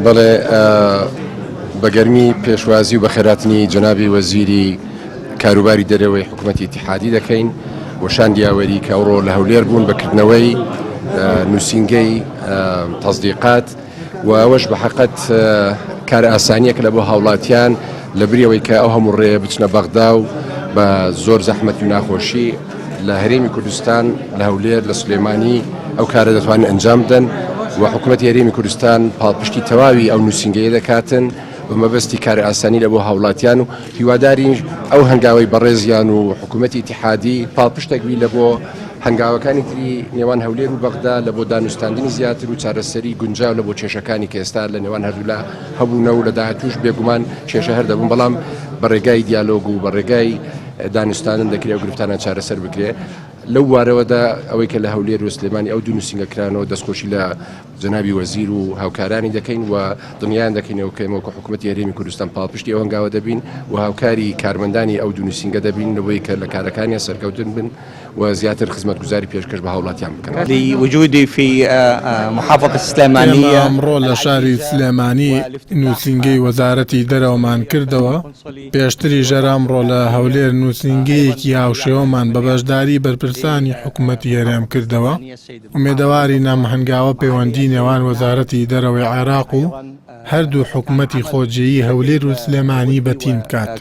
بەڵێ بەگەرمی پێشوازی و بەخێراتنی جەنابی وەزیری کاروباری دەرەوەی حکوومەتی اتحادی دەکەین وەشان دیاوەری کە ئەوڕۆ لە هەولێر بوون بەکردنەوەی نووسینگەی تەزدیقات و ئەوەش بە حەقەت کار ئاسانیەک لە بۆ هاوڵاتیان لە بریەوەی کە ئەو هەموو ڕێ بچنە بەغدا و بە زۆر زەحمەت و ناخۆشی لە هەرێمی کوردستان لە هەولێر لە سلێمانی ئەو کارە دەتوانن ئەنجام بدەن و حکوومەتی هەرێمی کوردستان پاڵپشتی تەواوی ئەو نووسینگەیە دەکاتن و مەبەستی کار ئاسانی لە بۆ هاوڵاتیان و هیواداری ئەو هەنگاوی بەڕێزیان و حکوومەتی اتحادی پاڵپشتێکوی لە بۆ هەنگاوەکانی تری نێوان هەولێر و بەغدا لە بۆ دانوستاندنی زیاتر و چارەسەری گونجاو لە بۆ کێشەکانی کە ئێستا لە نێوان هەردوولا هەبوونە و لە داهاتووش بێگومان کێشە هەر دەبوون بەڵام بەڕێگای دیالۆگ و بەڕێگای دانوستانن دەکرێت و گرفتانە چارەسەر بکرێت لەو وارەوەدا ئەوەی کە لە هەولێر و سلێمانی ئەو دوو نووسینگەکرانەوە دەستخۆشی لە جەنابی وەزیر و هاوکارانی دەکەین و دڵنیایان دەکەینەوە کە ئێمە حکوومەتی هەرێمی کوردستان پاڵپشتی ئەو هەنگاوە دەبین و هاوکاری کارمەندانی ئەو دوو نووسینگە دەبین لەوەی کە لە کارەکانیان سەرکەوتن بن و زیاتر خزمەتگوزاری پێشکەش بە هاوڵاتیان بکەن. لوجودي في محافظة السليمانية ئەمڕۆ لە شاری سلێمانی نووسینگەی وەزارەتی دەرەوەمان کردەوە پێشتری ژەرامڕۆ لە هەولێر نووسینگەیەکی هاوشێوەمان بە بەشداری بەرپرسانی حکوومەتی هەرێم کردەوە ئومێدەواری نامهەنگاوە پەیوەندی نێوان وەزارەتی دەرەوەی عێراق و هەردوو حکوومەتی خۆجێیی هەولێر و سلێمانی بەتین بکات.